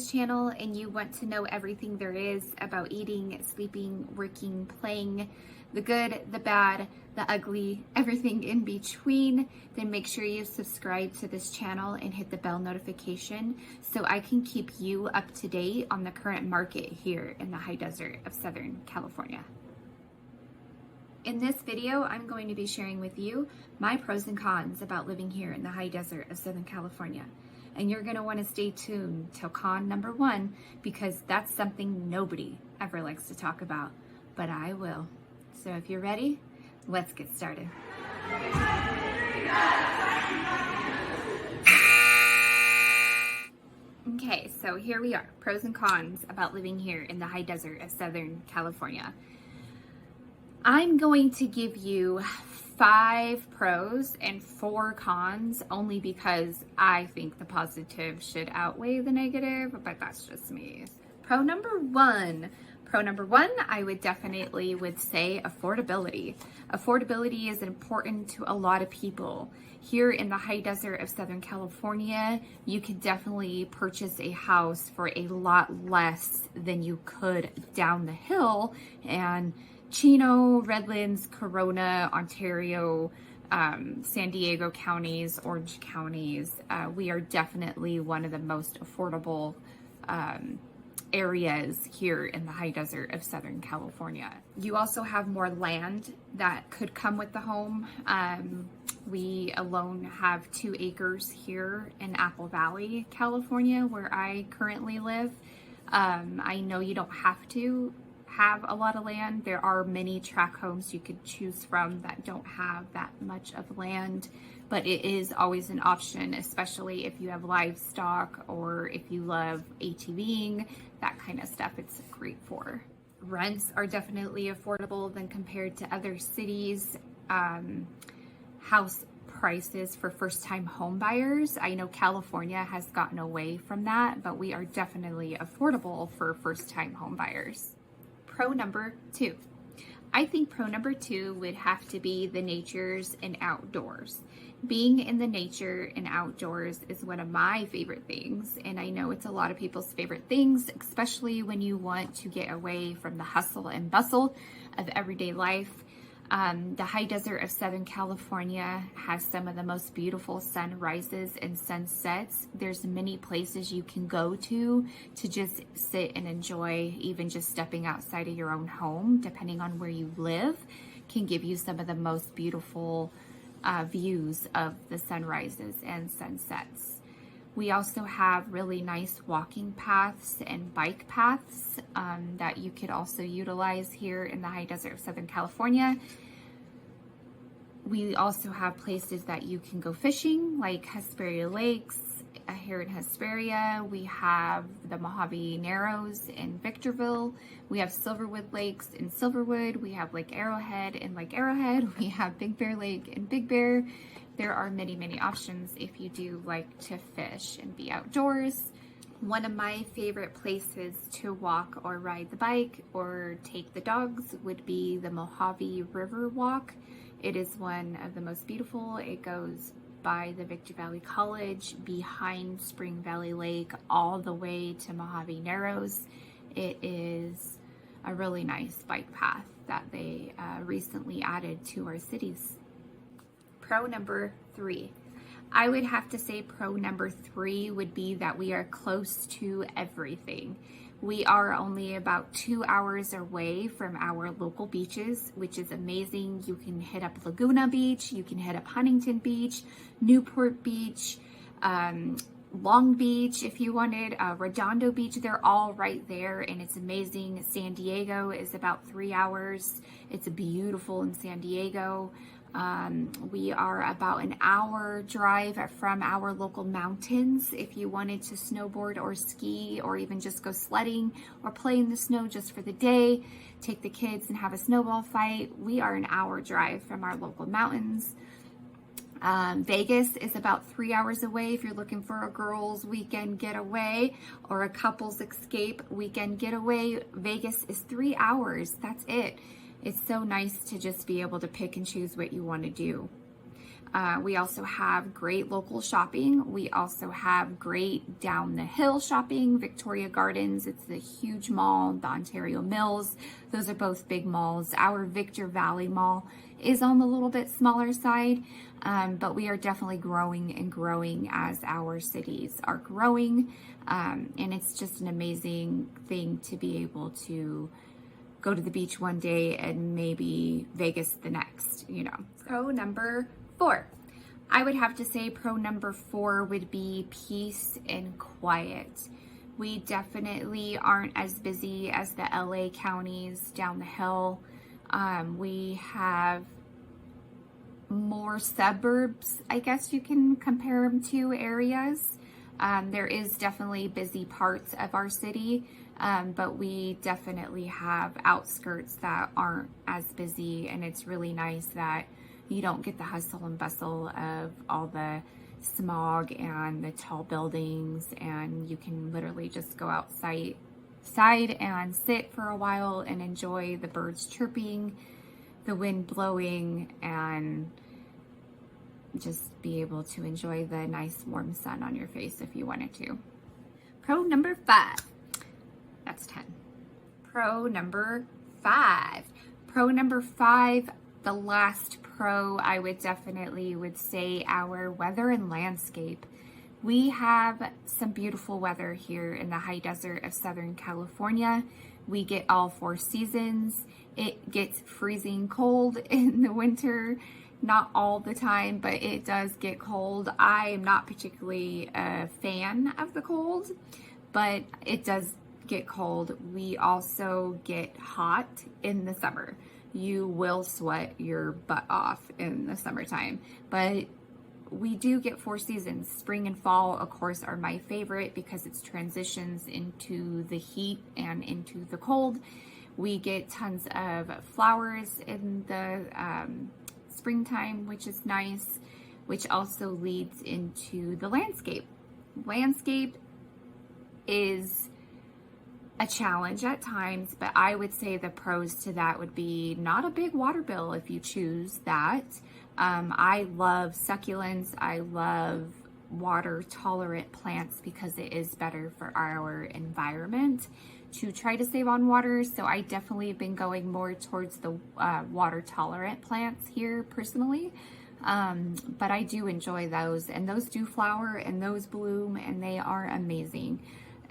this channel and you want to know everything there is about eating, sleeping, working, playing, the good, the bad, the ugly, everything in between, then make sure you subscribe to this channel and hit the bell notification so I can keep you up to date on the current market here in the high desert of Southern California. In this video, I'm going to be sharing with you my pros and cons about living here in the high desert of Southern California. And you're gonna wanna stay tuned till con number 1 because that's something nobody ever likes to talk about, but I will. So if you're ready, let's get started. Okay, so here we are, pros and cons about living here in the high desert of Southern California. I'm going to give you 5 pros and 4 cons only because I think the positive should outweigh the negative, but that's just me. Pro number one, I would definitely say affordability. Affordability is important to a lot of people. Here in the high desert of Southern California, you can definitely purchase a house for a lot less than you could down the hill and Chino, Redlands, Corona, Ontario, San Diego counties, Orange counties. We are definitely one of the most affordable areas here in the high desert of Southern California. You also have more land that could come with the home. We alone have 2 acres here in Apple Valley, California, where I currently live. I know you don't have to have a lot of land. There are many tract homes you could choose from that don't have that much of land, but it is always an option, especially if you have livestock or if you love ATVing, that kind of stuff it's great for. Rents are definitely affordable than compared to other cities. House prices for first-time home buyers. I know California has gotten away from that, but we are definitely affordable for first-time home buyers. Pro number 2. I think pro number 2 would have to be the natures and outdoors. Being in the nature and outdoors is one of my favorite things, and I know it's a lot of people's favorite things, especially when you want to get away from the hustle and bustle of everyday life. The high desert of Southern California has some of the most beautiful sunrises and sunsets. There's many places you can go to just sit and enjoy. Even just stepping outside of your own home, depending on where you live, can give you some of the most beautiful views of the sunrises and sunsets. We also have really nice walking paths and bike paths that you could also utilize here in the high desert of Southern California. We also have places that you can go fishing, like Hesperia Lakes. Here in Hesperia, we have the Mojave Narrows in Victorville. We have Silverwood Lakes in Silverwood. We have Lake Arrowhead in Lake Arrowhead. We have Big Bear Lake in Big Bear. There are many, many options if you do like to fish and be outdoors. One of my favorite places to walk or ride the bike or take the dogs would be the Mojave River Walk. It is one of the most beautiful. It goes by the Victorville College, behind Spring Valley Lake, all the way to Mojave Narrows. It is a really nice bike path that they recently added to our cities. Pro number 3. I would have to say pro number 3 would be that we are close to everything. We are only about 2 hours away from our local beaches, which is amazing. You can hit up Laguna Beach, you can hit up Huntington Beach, Newport Beach, Long Beach if you wanted, Redondo Beach. They're all right there and it's amazing. San Diego is about 3 hours. It's beautiful in San Diego. We are about an hour drive from our local mountains. If you wanted to snowboard or ski or even just go sledding or play in the snow just for the day, take the kids and have a snowball fight, we are an hour drive from our local mountains. Vegas is about 3 hours away if you're looking for a girls' weekend getaway or a couples escape weekend getaway. Vegas is 3 hours. That's it. It's so nice to just be able to pick and choose what you want to do. We also have great local shopping. We also have great down the hill shopping, Victoria Gardens. It's the huge mall, the Ontario Mills. Those are both big malls. Our Victor Valley Mall is on the little bit smaller side, but we are definitely growing and growing as our cities are growing. And it's just an amazing thing to be able to go to the beach one day and maybe Vegas the next, you know. Pro number 4. I would have to say pro number 4 would be peace and quiet. We definitely aren't as busy as the LA counties down the hill. We have more suburbs, I guess you can compare them to, areas. There is definitely busy parts of our city, but we definitely have outskirts that aren't as busy, and it's really nice that you don't get the hustle and bustle of all the smog and the tall buildings, and you can literally just go outside and sit for a while and enjoy the birds chirping, the wind blowing, and just be able to enjoy the nice warm sun on your face if you wanted to. Pro number 5. That's 10. Pro number 5. Pro number 5, the last pro, I would definitely say our weather and landscape. We have some beautiful weather here in the high desert of Southern California. We get all 4 seasons. It gets freezing cold in the winter, not all the time, but it does get cold. I am not particularly a fan of the cold, but it does get cold. We also get hot in the summer. You will sweat your butt off in the summertime, but we do get 4 seasons. Spring and fall, of course, are my favorite because it's transitions into the heat and into the cold. We get tons of flowers in the springtime, which is nice, which also leads into the landscape. Landscape is a challenge at times, but I would say the pros to that would be not a big water bill if you choose that. I love succulents. I love water tolerant plants because it is better for our environment to try to save on water. So I definitely have been going more towards the water tolerant plants here personally. But I do enjoy those, and those do flower and those bloom, and they are amazing.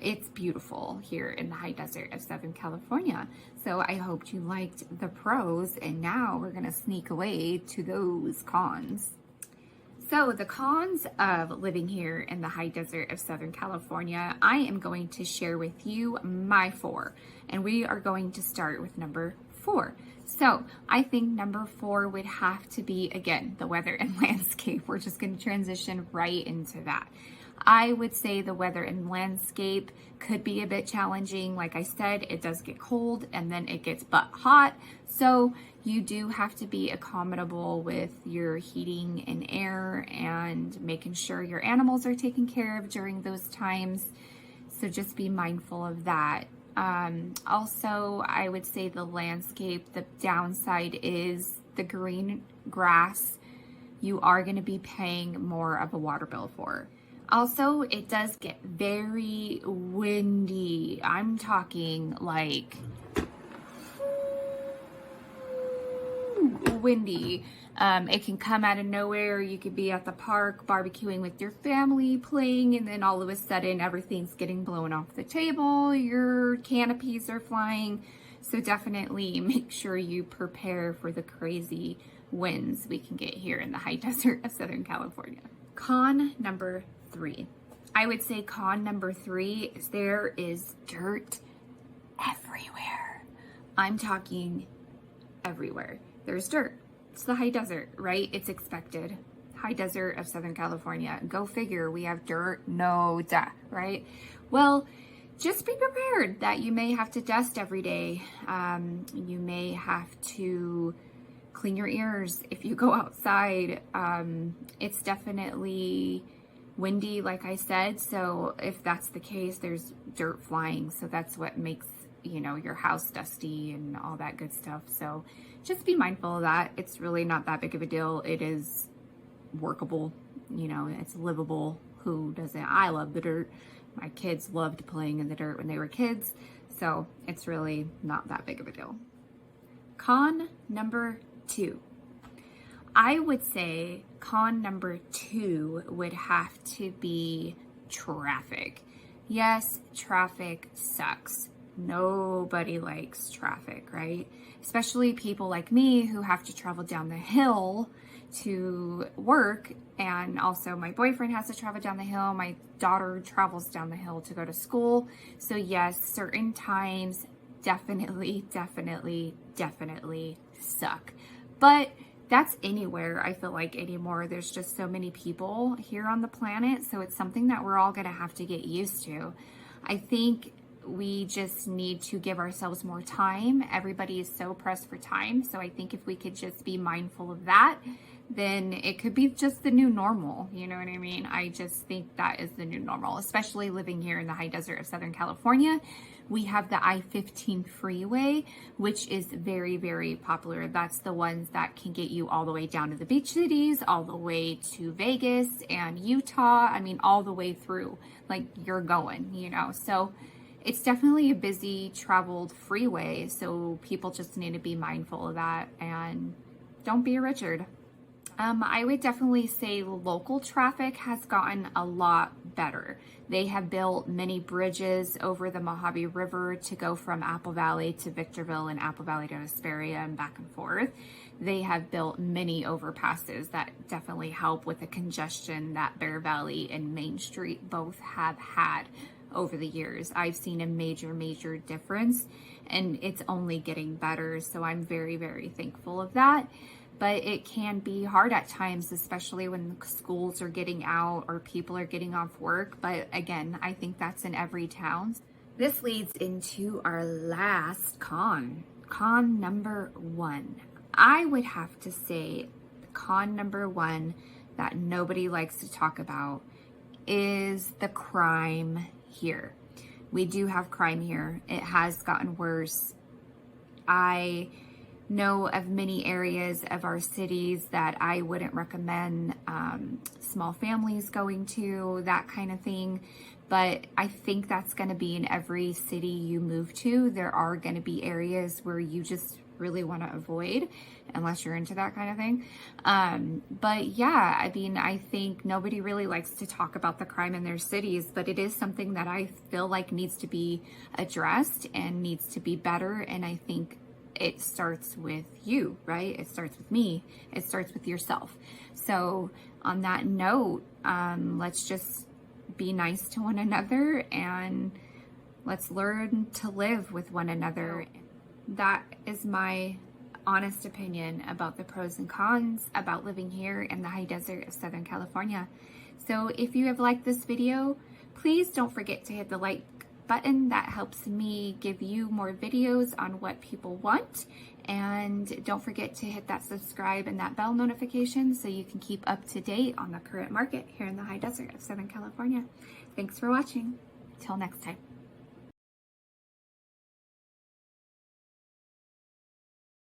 It's beautiful here in the high desert of Southern California. So I hope you liked the pros, and now we're gonna sneak away to those cons. So the cons of living here in the high desert of Southern California, I am going to share with you my 4, and we are going to start with number 4. So I think number 4 would have to be, again, the weather and landscape. We're just going to transition right into that. I would say the weather and landscape could be a bit challenging. Like I said, it does get cold and then it gets butt hot. So you do have to be accommodable with your heating and air and making sure your animals are taken care of during those times. So just be mindful of that. Also, I would say the landscape, the downside is the green grass. You are going to be paying more of a water bill for. Also, it does get very windy. I'm talking like windy. It can come out of nowhere. You could be at the park barbecuing with your family, playing, and then all of a sudden everything's getting blown off the table. Your canopies are flying. So definitely make sure you prepare for the crazy winds we can get here in the high desert of Southern California. Con number 3. I would say con number 3 is there is dirt everywhere. I'm talking everywhere. There's dirt. It's the high desert, right? It's expected. High desert of Southern California. Go figure, we have dirt, no duh, right? Well, just be prepared that you may have to dust every day. You may have to clean your ears if you go outside. It's definitely windy, like I said, so if that's the case, there's dirt flying, so that's what makes, you know, your house dusty and all that good stuff. So just be mindful of that. It's really not that big of a deal. It is workable, you know, it's livable. Who doesn't? I love the dirt. My kids loved playing in the dirt when they were kids, so it's really not that big of a deal. Con number 2. I would say con number 2 would have to be traffic. Yes, traffic sucks. Nobody likes traffic, right? Especially people like me who have to travel down the hill to work, and also my boyfriend has to travel down the hill. My daughter travels down the hill to go to school. So yes, certain times definitely suck. But that's anywhere, I feel like, anymore. There's just so many people here on the planet, so it's something that we're all gonna have to get used to. I think we just need to give ourselves more time. Everybody is so pressed for time, so I think if we could just be mindful of that, then it could be just the new normal. You know what I mean? I just think that is the new normal, especially living here in the high desert of Southern California. We have the I-15 freeway, which is very, very popular. That's the ones that can get you all the way down to the beach cities, all the way to Vegas and Utah. I mean, all the way through, like, you're going, you know? So it's definitely a busy traveled freeway. So people just need to be mindful of that and don't be a Richard. I would definitely say local traffic has gotten a lot better. They have built many bridges over the Mojave River to go from Apple Valley to Victorville and Apple Valley to Hesperia and back and forth. They have built many overpasses that definitely help with the congestion that Bear Valley and Main Street both have had over the years. I've seen a major difference, and it's only getting better. So I'm very, very thankful of that. But it can be hard at times, especially when schools are getting out or people are getting off work. But again, I think that's in every town. This leads into our last con number 1. I would have to say con number 1 that nobody likes to talk about is the crime here. We do have crime here. It has gotten worse. I know of many areas of our cities that I wouldn't recommend small families going to, that kind of thing. But I think that's going to be in every city you move to. There are going to be areas where you just really want to avoid, unless you're into that kind of thing. But yeah, I mean, I think nobody really likes to talk about the crime in their cities, but it is something that I feel like needs to be addressed and needs to be better. And I think it starts with you, right? It starts with me. It starts with yourself. So on that note, let's just be nice to one another and let's learn to live with one another. That is my honest opinion about the pros and cons about living here in the high desert of Southern California. So if you have liked this video, please don't forget to hit the like button. That helps me give you more videos on what people want. And don't forget to hit that subscribe and that bell notification so you can keep up to date on the current market here in the high desert of Southern California. Thanks for watching. Till next time.